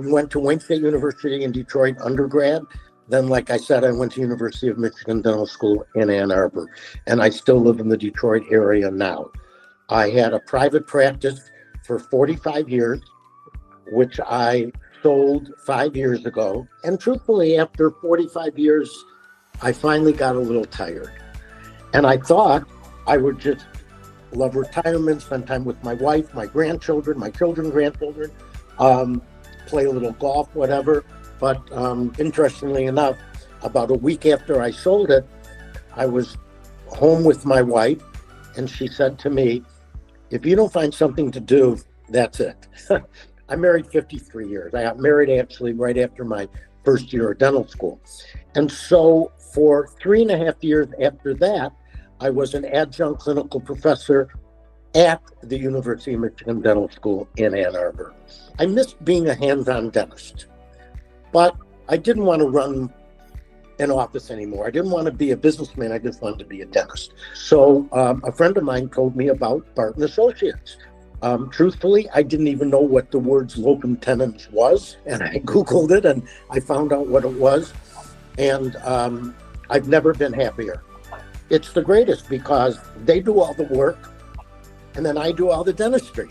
went to Wayne State University in Detroit undergrad. Then, like I said, I went to University of Michigan Dental School in Ann Arbor, and I still live in the Detroit area now. I had a private practice for 45 years, which I sold 5 years ago. And truthfully, after 45 years, I finally got a little tired. And I thought I would just love retirement, spend time with my wife, my grandchildren, my children, grandchildren, play a little golf, whatever. But interestingly enough, about a week after I sold it, I was home with my wife, and she said to me, if you don't find something to do, that's it. I married 53 years. I got married actually right after my first year of dental school. And so for 3.5 years after that, I was an adjunct clinical professor at the University of Michigan Dental School in Ann Arbor. I missed being a hands-on dentist, but I didn't want to run an office anymore. I didn't want to be a businessman. I just wanted to be a dentist. So a friend of mine told me about Barton Associates. Truthfully, I didn't even know what the words Locum Tenens was, and I Googled it and I found out what it was, and I've never been happier. It's the greatest because they do all the work and then I do all the dentistry.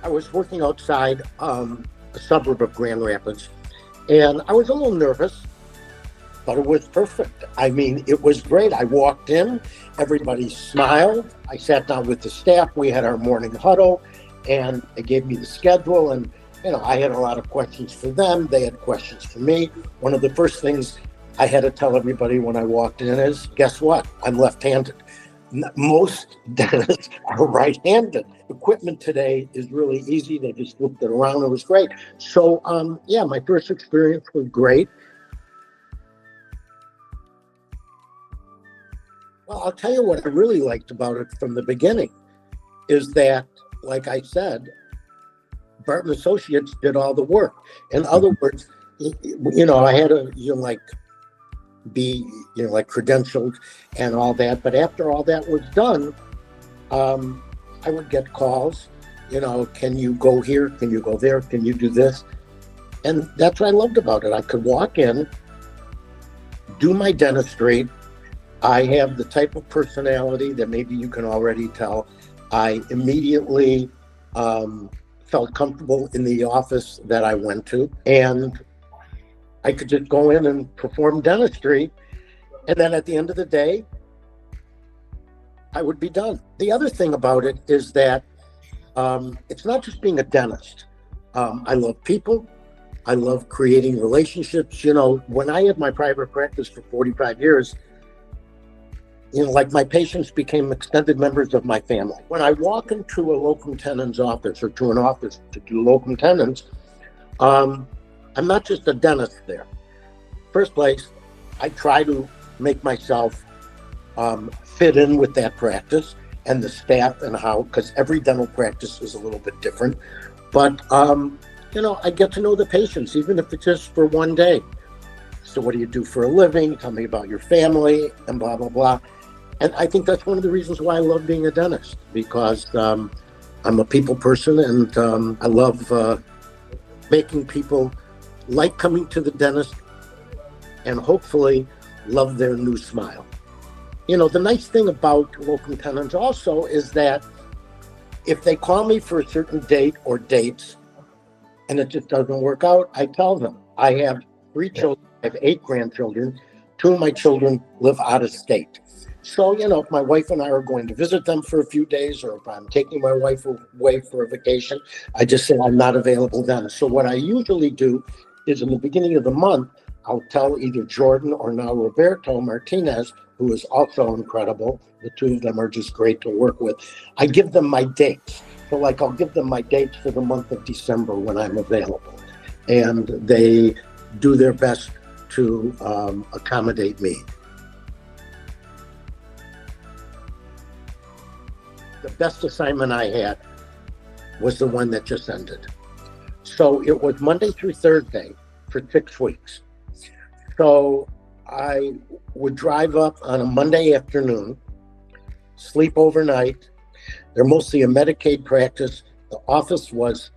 I was working outside a suburb of Grand Rapids, and I was a little nervous, but it was perfect. I mean, it was great. I walked in, everybody smiled. I sat down with the staff. We had our morning huddle, and they gave me the schedule, and I had a lot of questions for them. They had questions for me. One of the first things I had to tell everybody when I walked in is, guess what? I'm left-handed. Most dentists are right-handed. Equipment today is really easy. They just flipped it around. It was great. So, my first experience was great. Well, I'll tell you what I really liked about it from the beginning is that, like I said, Barton Associates did all the work. In other words, I had to, be, credentialed and all that. But after all that was done, I would get calls, can you go here? Can you go there? Can you do this? And that's what I loved about it. I could walk in, do my dentistry. I have the type of personality that maybe you can already tell. I immediately felt comfortable in the office that I went to, and I could just go in and perform dentistry. And then at the end of the day, I would be done. The other thing about it is that it's not just being a dentist. I love people. I love creating relationships. When I had my private practice for 45 years, my patients became extended members of my family. When I walk into a Locum Tenens office or to an office to do Locum Tenens, I'm not just a dentist there. First place, I try to make myself fit in with that practice and the staff and how, because every dental practice is a little bit different. But, I get to know the patients, even if it's just for one day. So what do you do for a living? Tell me about your family and blah, blah, blah. And I think that's one of the reasons why I love being a dentist, because I'm a people person, and I love making people like coming to the dentist and hopefully love their new smile. The nice thing about Locum Tenens also is that if they call me for a certain date or dates and it just doesn't work out, I tell them. I have 3 children, I have 8 grandchildren. 2 of my children live out of state. So, if my wife and I are going to visit them for a few days, or if I'm taking my wife away for a vacation, I just say I'm not available then. So what I usually do is in the beginning of the month, I'll tell either Jordan or now Roberto Martinez, who is also incredible. The 2 of them are just great to work with. I give them my dates. So I'll give them my dates for the month of December when I'm available. And they do their best to accommodate me. The best assignment I had was the one that just ended. So it was Monday through Thursday for 6 weeks. So I would drive up on a Monday afternoon, sleep overnight, They're mostly a Medicaid practice. The office was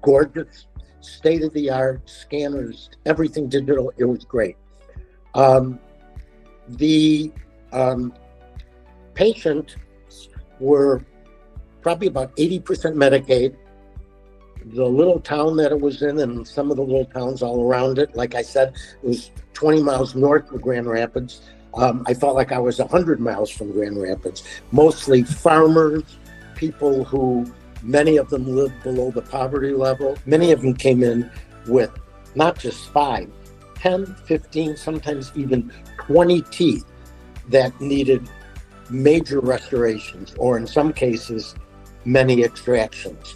gorgeous, state of the art, scanners, everything digital. It was great. The patients were probably about 80% Medicaid. The little town that it was in, and some of the little towns all around it, like I said, it was 20 miles north of Grand Rapids. I felt like I was 100 miles from Grand Rapids. Mostly farmers, people who, many of them lived below the poverty level. Many of them came in with not just 5, 10, 15, sometimes even 20 teeth that needed major restorations, or in some cases, many extractions.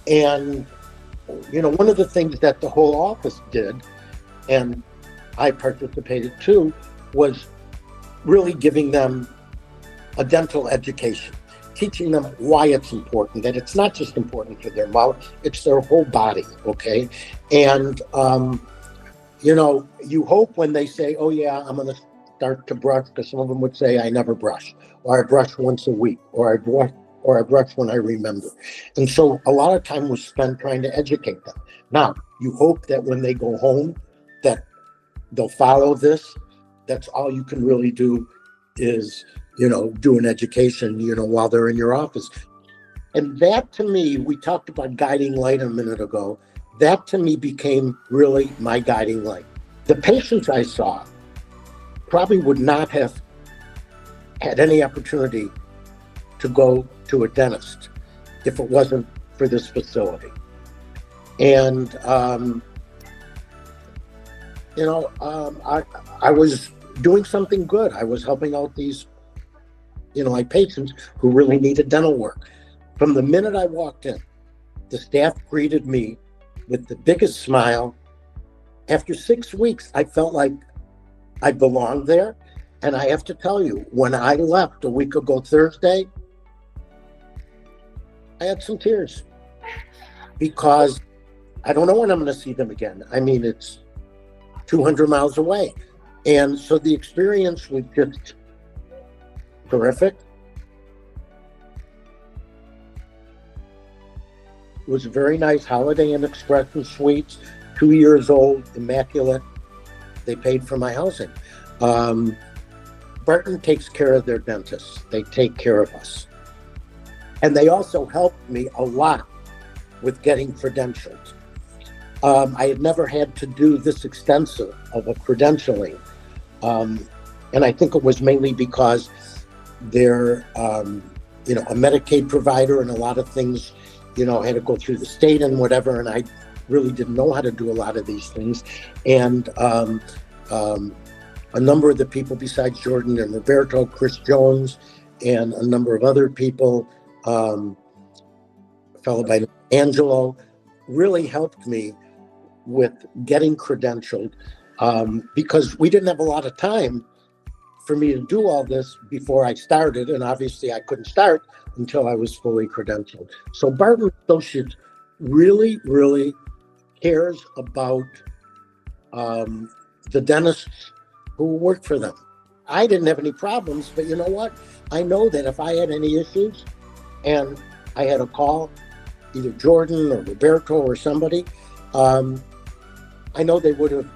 And, one of the things that the whole office did, and I participated too, was really giving them a dental education, teaching them why it's important, that it's not just important for their mouth, it's their whole body, okay? And, you hope when they say, oh yeah, I'm gonna start to brush, because some of them would say, I never brush, or I brush once a week, or I brush when I remember. And so a lot of time was spent trying to educate them. Now, you hope that when they go home, that they'll follow this. That's all you can really do is, do an education, while they're in your office. And that to me, we talked about guiding light a minute ago. That to me became really my guiding light. The patients I saw probably would not have had any opportunity to go to a dentist if it wasn't for this facility. And, I was doing something good. I was helping out these, patients who really needed dental work. From the minute I walked in, the staff greeted me with the biggest smile. After 6 weeks, I felt like I belonged there. And I have to tell you, when I left a week ago Thursday, I had some tears because I don't know when I'm going to see them again. I mean, it's 200 miles away. And so the experience was just terrific. It was a very nice Holiday Inn Expression Suites, 2 years old, immaculate. They paid for my housing. Barton takes care of their dentists. They take care of us. And they also helped me a lot with getting credentialed. I had never had to do this extensive of a credentialing. And I think it was mainly because they're, a Medicaid provider, and a lot of things, had to go through the state and whatever. And I really didn't know how to do a lot of these things. And a number of the people besides Jordan and Roberto, Chris Jones, and a number of other people, a fellow by Angelo, really helped me with getting credentialed, because we didn't have a lot of time for me to do all this before I started, and obviously I couldn't start until I was fully credentialed. So Barton Associates really, really cares about the dentists who work for them. I didn't have any problems, but you know what? I know that if I had any issues and I had a call, either Jordan or Roberto or somebody, I know they would have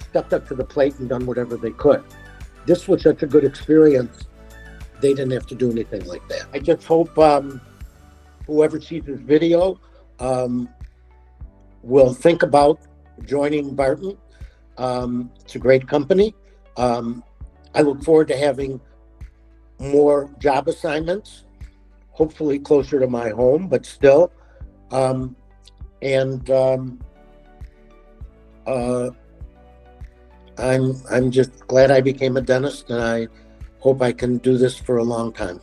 stepped up to the plate and done whatever they could. This was such a good experience, they didn't have to do anything like that. I just hope whoever sees this video will think about joining Barton. It's a great company. I look forward to having more job assignments, hopefully closer to my home, but still. I'm just glad I became a dentist, and I hope I can do this for a long time.